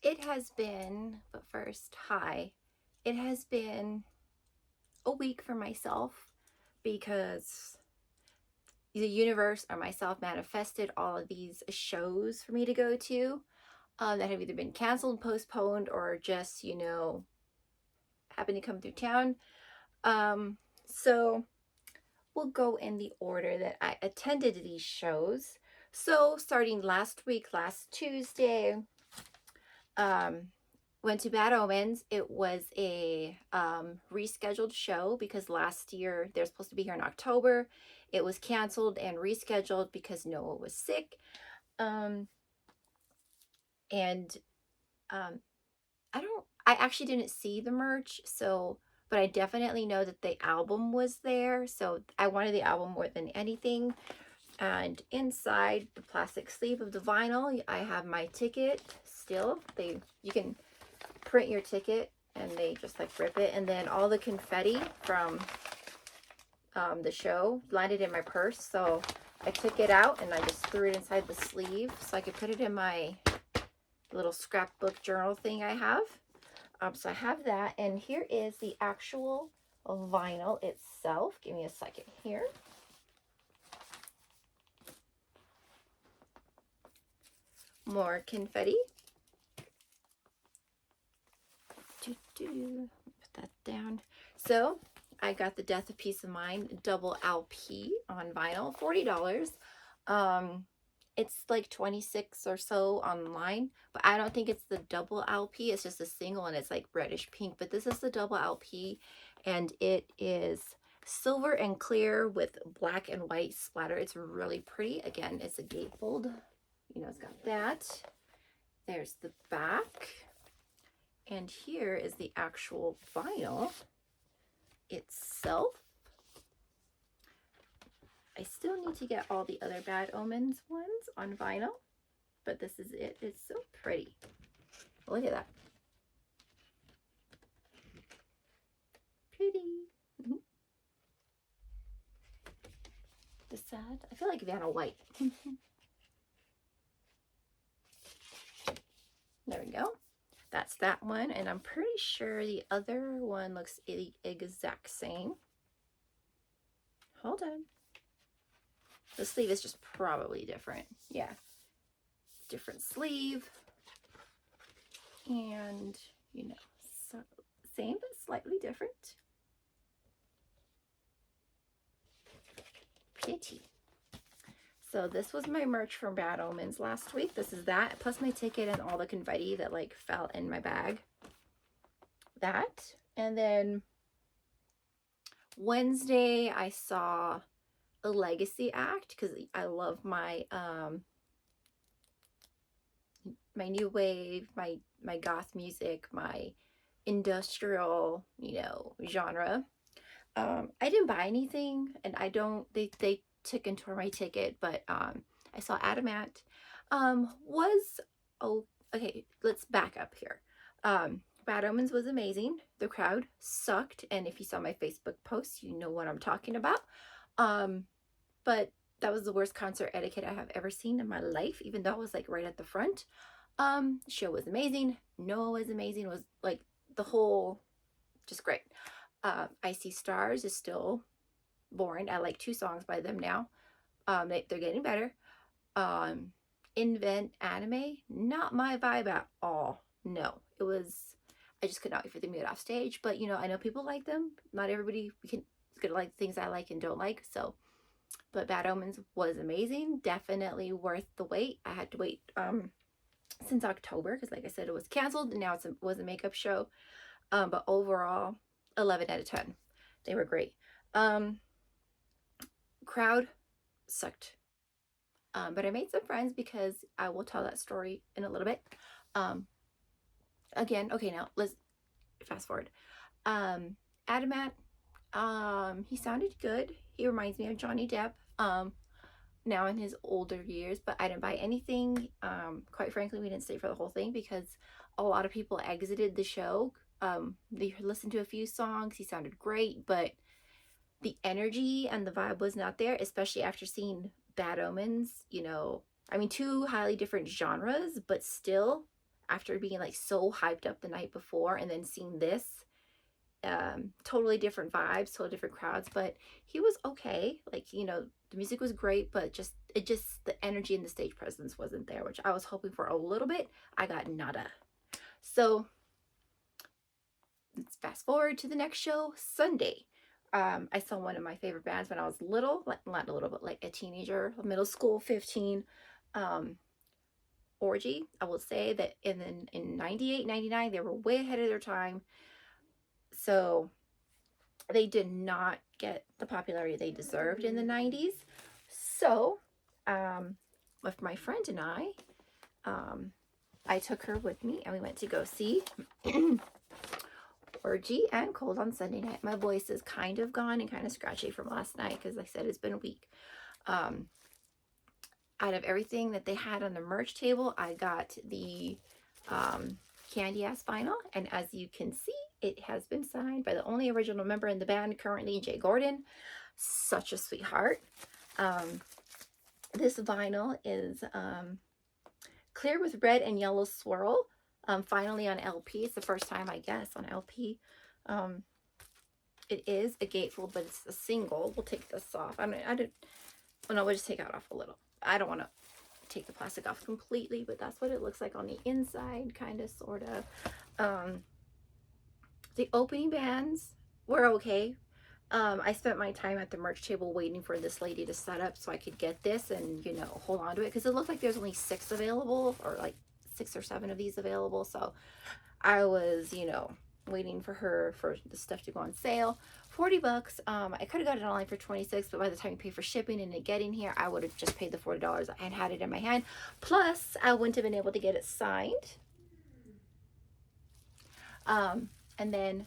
It has been, but first, hi. It has been a week for myself because the universe or myself manifested all of these shows for me to go to that have either been canceled, postponed, or just, happen to come through town. So we'll go in the order that I attended these shows. So starting last week, last Tuesday, um, went to Bad Omens. It was a rescheduled show because last year they're supposed to be here in October. It was canceled and rescheduled because Noah was sick. Um, and um, I actually didn't see the merch, so, but I definitely know that the album was there. So I wanted the album more than anything. And inside the plastic sleeve of the vinyl, I have my ticket still. You can print your ticket and they just like rip it, and then all the confetti from the show landed in my purse, so I took it out and I just threw it inside the sleeve so I could put it in my little scrapbook journal thing I have. So I have that, and here is the actual vinyl itself. Give me a second here. More confetti. Put that down. So I got the Death of Peace of Mind double LP on vinyl, $40. It's like 26 or so online, but I don't think it's the double LP. It's just a single and it's like reddish pink, but this is the double LP and it is silver and clear with black and white splatter. It's really pretty. Again, it's a gatefold. It's got that. There's the back. And here is the actual vinyl itself. I still need to get all the other Bad Omens ones on vinyl, but this is it. It's so pretty. Look at that. Pretty. The side, I feel like Vanna White. There we go. That's that one, and I'm pretty sure the other one looks the exact same. Hold on. The sleeve is just probably different. Yeah. Different sleeve. And, so same but slightly different. Pretty. So this was my merch from Bad Omens last week. This is that, plus my ticket and all the confetti that like fell in my bag. That. And then Wednesday I saw a Legacy act because I love my my new wave, my goth music, my industrial, genre. I didn't buy anything, and I don't. They took and tore my ticket, but I saw Adamant. Was oh okay. Let's back up here. Bad Omens was amazing. The crowd sucked, and if you saw my Facebook post, you know what I'm talking about. But that was the worst concert etiquette I have ever seen in my life, even though I was like right at the front. Show was amazing. Noah was amazing. It was like the whole, just great. I See Stars is still boring. I like 2 songs by them now. They're getting better. Invent Anime, not my vibe at all. No, it was, I just could not wait for them to get off stage. But I know people like them. Not everybody is gonna like things I like and don't like. So, but Bad Omens was amazing. Definitely worth the wait. I had to wait since October because, like I said, it was canceled and now it was a makeup show. But overall, 11 out of 10. They were great. Crowd sucked. But I made some friends because I will tell that story in a little bit. Again, okay, now let's fast forward. Adamant, he sounded good. He reminds me of Johnny Depp. Now in his older years, but I didn't buy anything. Quite frankly, we didn't stay for the whole thing because a lot of people exited the show. They listened to a few songs. He sounded great, but the energy and the vibe was not there, especially after seeing Bad Omens. I mean, 2 highly different genres, but still after being like so hyped up the night before, and then seeing this, totally different vibes, totally different crowds. But he was okay. Like, you know, the music was great, but just the energy and the stage presence wasn't there, which I was hoping for a little bit. I got nada. So let's fast forward to the next show, Sunday. I saw one of my favorite bands when I was little, like not a little, but like a teenager, middle school, 15. Orgy. I will say that in 98, 99, they were way ahead of their time. So they did not get the popularity they deserved in the 90s. So with my friend and I took her with me and we went to go see Orgy and Cold on Sunday night. My voice is kind of gone and kind of scratchy from last night because, like I said, it's been a week. Out of everything that they had on the merch table, I got the Candy Ass vinyl, and as you can see, it has been signed by the only original member in the band currently, Jay Gordon. Such a sweetheart. This vinyl is clear with red and yellow swirl. Finally on LP. It's the first time, I guess, on LP. It is a gatefold, but it's a single. We'll take this off. Well, no, we'll just take it off a little. I don't want to take the plastic off completely, but that's what it looks like on the inside, kind of, sort of. The opening bands were okay. I spent my time at the merch table waiting for this lady to set up so I could get this and, you know, hold on to it, because it looked like there's only 6 available, or like 6 or 7 of these available. So I was, you know, waiting for her for the stuff to go on sale. $40. I could have got it online for $26, but by the time you pay for shipping and it getting here, I would have just paid the $40 and had it in my hand. Plus, I wouldn't have been able to get it signed. And then,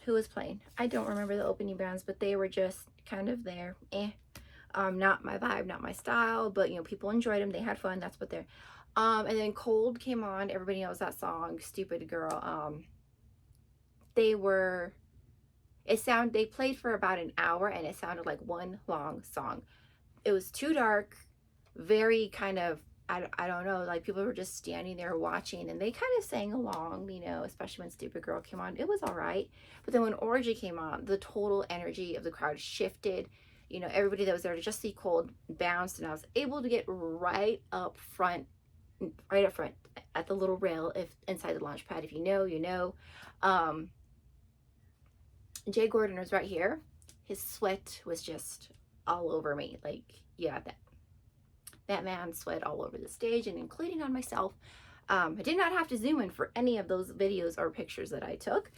who was playing? I don't remember the opening bands, but they were just kind of there. Not my vibe, not my style, but, you know, people enjoyed them. They had fun. That's what they're. And then Cold came on. Everybody knows that song, Stupid Girl. They played for about an hour and it sounded like one long song. It was too dark, very kind of, I don't know, like people were just standing there watching and they kind of sang along, you know, especially when Stupid Girl came on. It was all right. But then when Orgy came on, the total energy of the crowd shifted. You know, everybody that was there to just see Cold bounced, and I was able to get right up front at the little rail, if inside the launch pad. If you know, you know. Jay Gordon was right here. His sweat was just all over me. Like, yeah, that man sweat all over the stage, and including on myself. I did not have to zoom in for any of those videos or pictures that I took.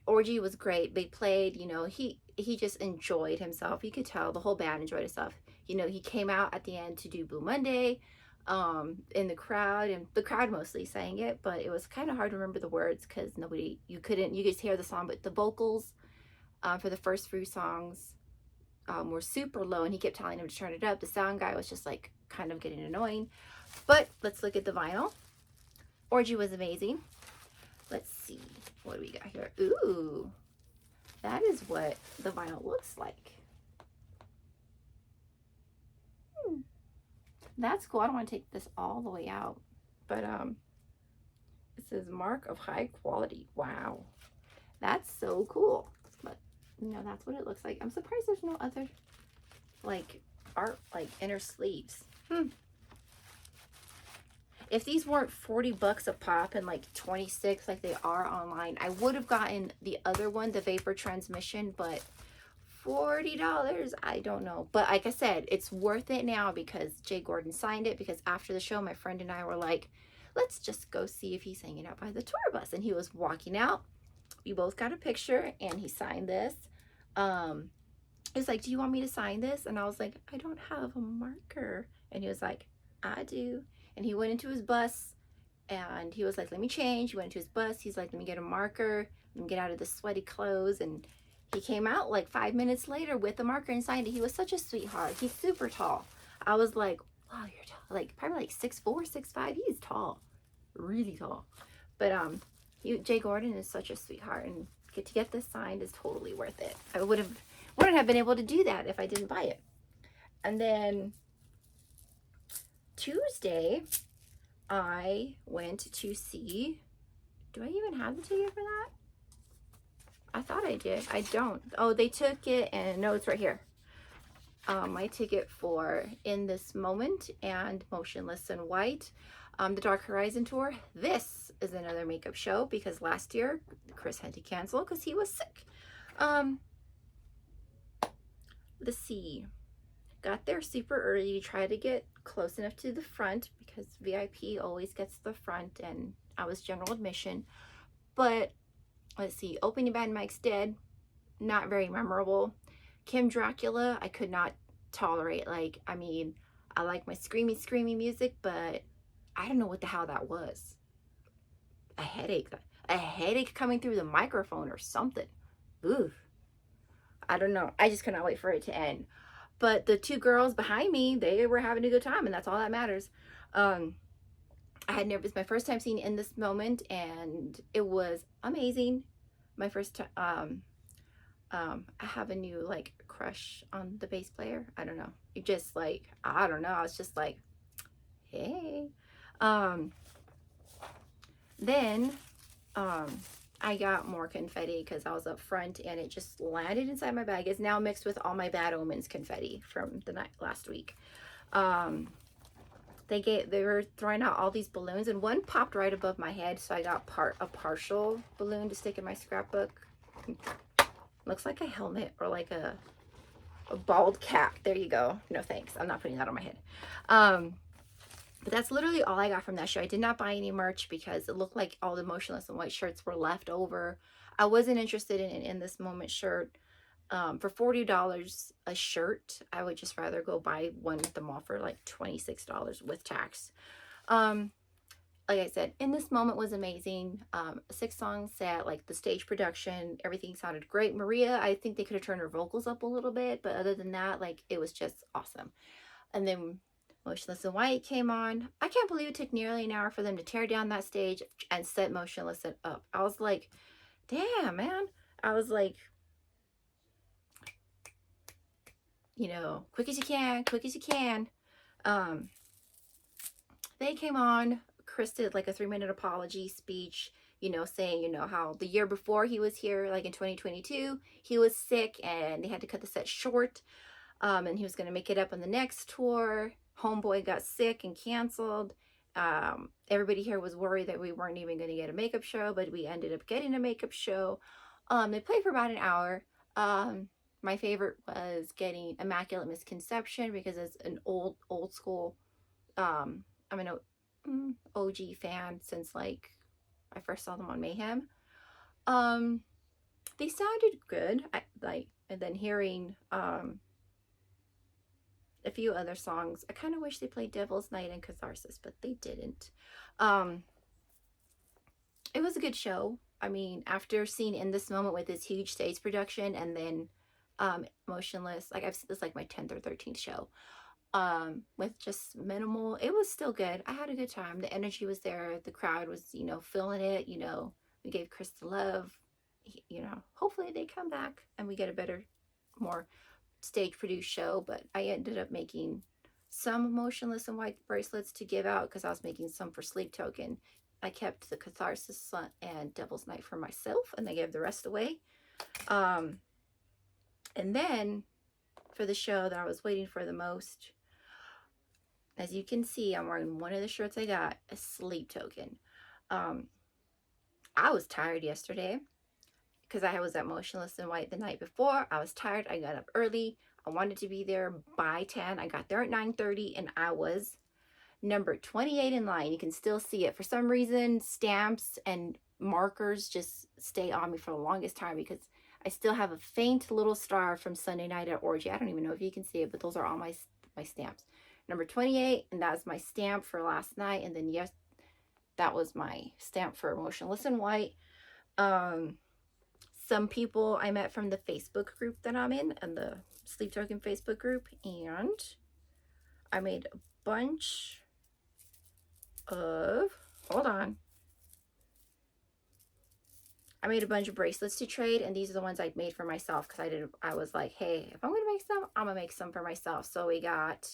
Orgy was great. They played, you know, he just enjoyed himself. You could tell the whole band enjoyed himself. You know, he came out at the end to do Blue Monday in the crowd, and the crowd mostly sang it, but it was kind of hard to remember the words because you could hear the song, but the vocals for the first few songs were super low, and he kept telling him to turn it up. The sound guy was just like kind of getting annoying. But let's look at the vinyl. Orgy was amazing. Let's see, what do we got here? Ooh, that is what the vinyl looks like. That's cool. I don't want to take this all the way out, but it says mark of high quality. Wow, that's so cool. But you know, that's what it looks like. I'm surprised there's no other like art, like inner sleeves. If these weren't $40 a pop and like 26 like they are online, I would have gotten the other one, the Vapor Transmission, but $40, I don't know. But like I said, it's worth it now because Jay Gordon signed it, because after the show, my friend and I were like, let's just go see if he's hanging out by the tour bus. And he was walking out. We both got a picture and he signed this. He's like, do you want me to sign this? And I was like, I don't have a marker. And he was like, I do. And he went into his bus and he was like, let me change. He went into his bus. He's like, let me get a marker. Let me get out of the sweaty clothes. And he came out like 5 minutes later with the marker and signed it. He was such a sweetheart. He's super tall. I was like, wow, you're tall. Like probably like 6'4", 6'5". He's tall, really tall. But Jay Gordon is such a sweetheart, and to get this signed is totally worth it. I wouldn't have been able to do that if I didn't buy it. And then Tuesday, I went to see, do I even have the ticket for that? I thought I did. I don't. Oh, they took it, and no, it's right here. My ticket for In This Moment and Motionless in White, the Dark Horizon tour. This is another makeup show because last year Chris had to cancel because he was sick. Let's see. Got there super early to try to get close enough to the front because VIP always gets the front, and I was general admission. But let's see, opening band Mike's Dead, not very memorable. Kim Dracula, I could not tolerate. Like, I mean, I like my screamy music, but I don't know what the hell that was. A headache coming through the microphone or something. Ooh, I don't know. I just could not wait for it to end. But the two girls behind me, they were having a good time, and that's all that matters. I had never, it's my first time seeing In This Moment, and it was amazing. My first time. I have a new like crush on the bass player. I don't know. It just like, I don't know. I was just like, hey. Um, then I got more confetti because I was up front and it just landed inside my bag. It's now mixed with all my Bad Omens confetti from the night last week. They were throwing out all these balloons, and one popped right above my head, so I got a partial balloon to stick in my scrapbook. Looks like a helmet or like a bald cap. There you go. No thanks. I'm not putting that on my head. But that's literally all I got from that show. I did not buy any merch because it looked like all the Motionless in White shirts were left over. I wasn't interested in This Moment shirt. For $40 a shirt, I would just rather go buy one with them all for like $26 with tax. Like I said, In This Moment was amazing. 6-song set, like the stage production, everything sounded great. Maria, I think they could have turned her vocals up a little bit, but other than that, like it was just awesome. And then Motionless in White came on. I can't believe it took nearly an hour for them to tear down that stage and set Motionless up. I was like, damn, man. I was like, you know, quick as you can. They came on. Chris did like a 3-minute apology speech, you know, saying, you know, how the year before he was here, like in 2022, he was sick and they had to cut the set short. And he was going to make it up on the next tour. Homeboy got sick and canceled. Everybody here was worried that we weren't even going to get a makeup show, but we ended up getting a makeup show. They played for about an hour. My favorite was getting Immaculate Misconception because it's an old school. I'm an OG fan since like I first saw them on Mayhem. They sounded good. And then hearing a few other songs. I kind of wish they played Devil's Night and Catharsis, but they didn't. It was a good show. I mean, after seeing In This Moment with this huge stage production and then Motionless, like I've this like my 10th or 13th show. With just minimal, it was still good. I had a good time. The energy was there. The crowd was, you know, feeling it. You know, we gave Chris the love. You know, hopefully they come back and we get a better, more stage produced show. But I ended up making some Motionless in White bracelets to give out because I was making some for Sleep Token. I kept the Catharsis and Devil's Night for myself, and I gave the rest away. And then for the show that I was waiting for the most, as you can see, I'm wearing one of the shirts I got, a Sleep Token. I was tired yesterday because I was at Motionless in White the night before. I was tired. I got up early. I wanted to be there by 10. I got there at 9:30 and I was number 28 in line. You can still see it. For some reason, stamps and markers just stay on me for the longest time because I still have a faint little star from Sunday night at Orgy. I don't even know if you can see it, but those are all my stamps. Number 28, and that's my stamp for last night. And then yes, that was my stamp for Motionless in White. Some people I met from the Facebook group that I'm in, and the Sleep Token Facebook group, and I made a bunch of, hold on, I made a bunch of bracelets to trade, and these are the ones I made for myself because I was like, hey, if I'm gonna make some, I'm gonna make some for myself. So we got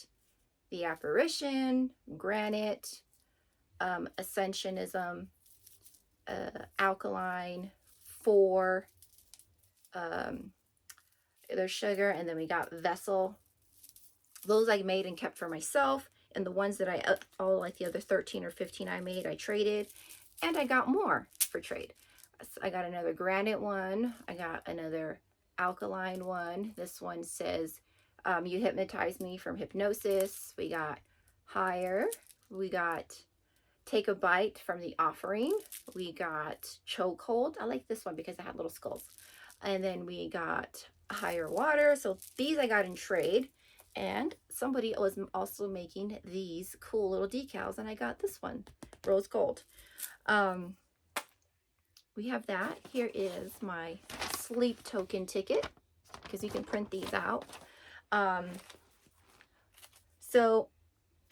the Apparition, Granite, Ascensionism, Alkaline, 4, there's Sugar, and then we got Vessel. Those I made and kept for myself, and the ones that I, all like the other 13 or 15 I made, I traded, and I got more for trade. I got another Granite one. I got another Alkaline one. This one says, you hypnotized me from hypnosis. We got Higher. We got Take a Bite from The Offering. We got Chokehold. I like this one because it had little skulls. And then we got Higher Water. So these I got in trade. And somebody was also making these cool little decals, and I got this one, Rose Gold. We have that. Here is my sleep token ticket, because you can print these out. So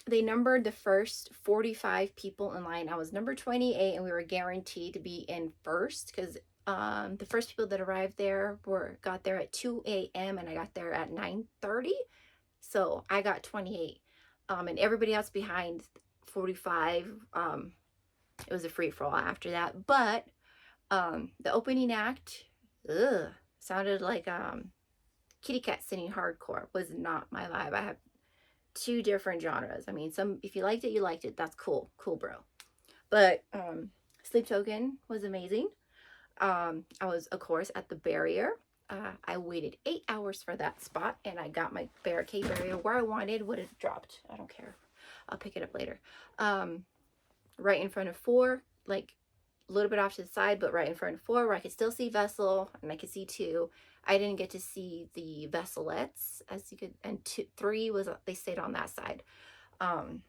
they numbered the first 45 people in line. I was number 28, and we were guaranteed to be in first, because the first people that arrived there got there at 2 a.m. and I got there at 9:30. So I got 28, and everybody else behind 45, it was a free-for-all after that. But the opening act, sounded like Kitty Cat singing hardcore. Was not my vibe. I have 2 different genres. I mean, if you liked it, you liked it. That's cool, bro. But Sleep Token was amazing. I was, of course, at the barrier. I waited 8 hours for that spot, and I got my barricade barrier where I wanted. Would have dropped. I don't care. I'll pick it up later. Right in front of 4, like a little bit off to the side, but right in front of 4, where I could still see Vessel, and I could see 2. I didn't get to see the Vesselettes, as you could, and 3 was, they stayed on that side. Of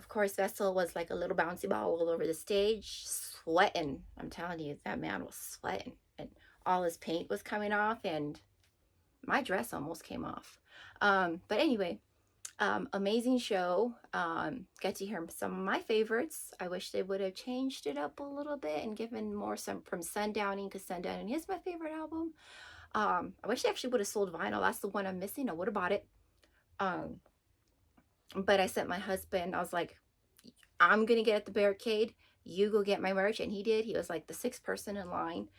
course, Vessel was like a little bouncy ball all over the stage, sweating. I'm telling you, that man was sweating, and all his paint was coming off, and my dress almost came off. But anyway, amazing show. Got to hear some of my favorites. I wish they would have changed it up a little bit and given more some from Sundowning, because Sundowning is my favorite album. I wish they actually would have sold vinyl. That's the one I'm missing. I would have bought it. But I sent my husband, I was like, I'm gonna get at the barricade, you go get my merch. And he did. He was like the 6th person in line.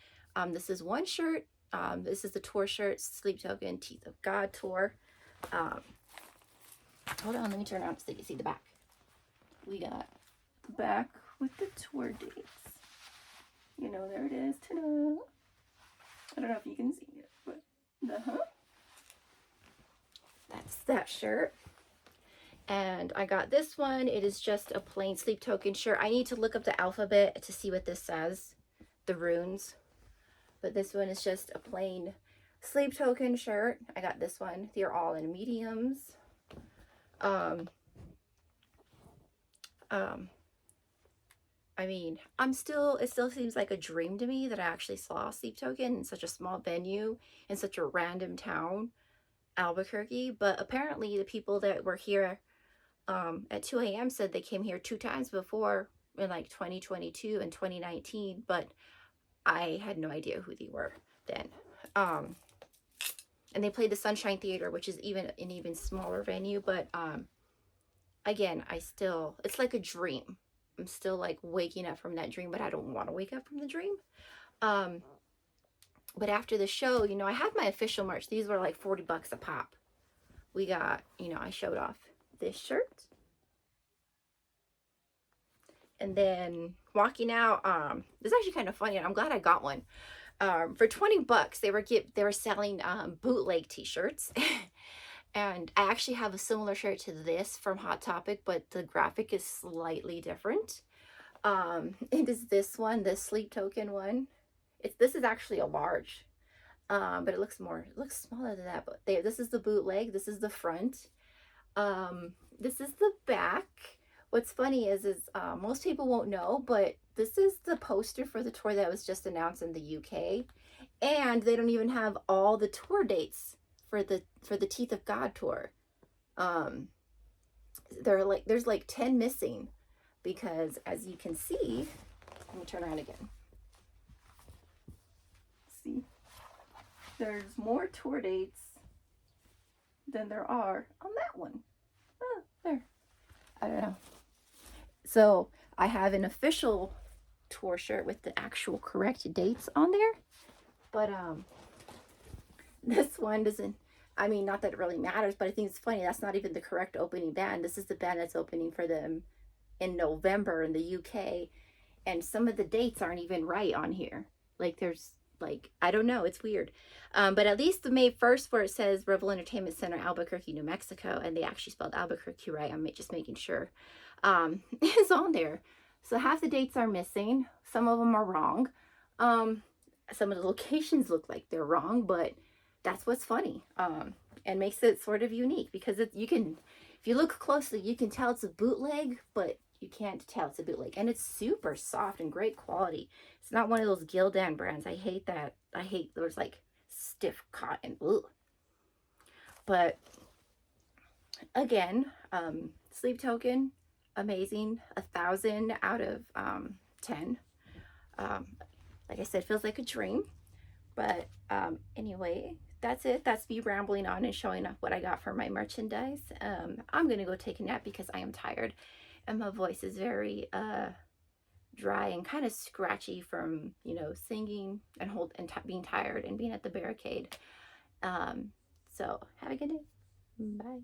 This is one shirt. This is the tour shirt, Sleep Token Teeth of God tour. Hold on, let me turn around so you can see the back. We got the back with the tour dates. You know, there it is. Ta-da! I don't know if you can see it, but that's that shirt. And I got this one. It is just a plain Sleep Token shirt. I need to look up the alphabet to see what this says, the runes. But this one is just a plain Sleep Token shirt. I got this one. They're all in mediums. I mean, it still seems like a dream to me that I actually saw Sleep Token in such a small venue in such a random town, Albuquerque. But apparently the people that were here at 2 a.m. said they came here 2 times before, in like 2022 and 2019, but I had no idea who they were then. And they played the Sunshine Theater, which is an even smaller venue, but again, it's like a dream. I'm still like waking up from that dream, but I don't want to wake up from the dream. But after the show, I had my official merch. These were like $40 a pop. We got, I showed off this shirt. And then walking out, it's actually kind of funny, and I'm glad I got one. For $20, they were selling bootleg t-shirts. And I actually have a similar shirt to this from Hot Topic, but the graphic is slightly different. It is this one, the Sleep Token one. This is actually a large, but it looks smaller than that. But this is the bootleg. This is the front. This is the back. What's funny is most people won't know, but this is the poster for the tour that was just announced in the UK, and they don't even have all the tour dates for the Teeth of God tour. There's like 10 missing, because as you can see, let me turn around again. See, there's more tour dates than there are on that one. Oh, there. I don't know. So I have an official tour shirt with the actual correct dates on there. But this one doesn't, I mean, not that it really matters, but I think it's funny. That's not even the correct opening band. This is the band that's opening for them in November in the UK. And some of the dates aren't even right on here. Like there's like, I don't know, it's weird. But at least the May 1st where it says Revel Entertainment Center, Albuquerque, New Mexico, and they actually spelled Albuquerque right, I'm just making sure, is on there. So half the dates are missing. Some of them are wrong. Some of the locations look like they're wrong, but that's what's funny, and makes it sort of unique because you can, if you look closely, you can tell it's a bootleg, but you can't tell it's a bootleg, and it's super soft and great quality. It's not one of those Gildan brands. I hate that. I hate those like stiff cotton. Ugh. But again, Sleep Token, amazing. 1,000 out of 10. Like I said, feels like a dream. But anyway, that's it. That's me rambling on and showing off what I got for my merchandise. I'm gonna go take a nap because I am tired, and my voice is very dry and kind of scratchy from singing and being tired and being at the barricade. So have a good day. Bye.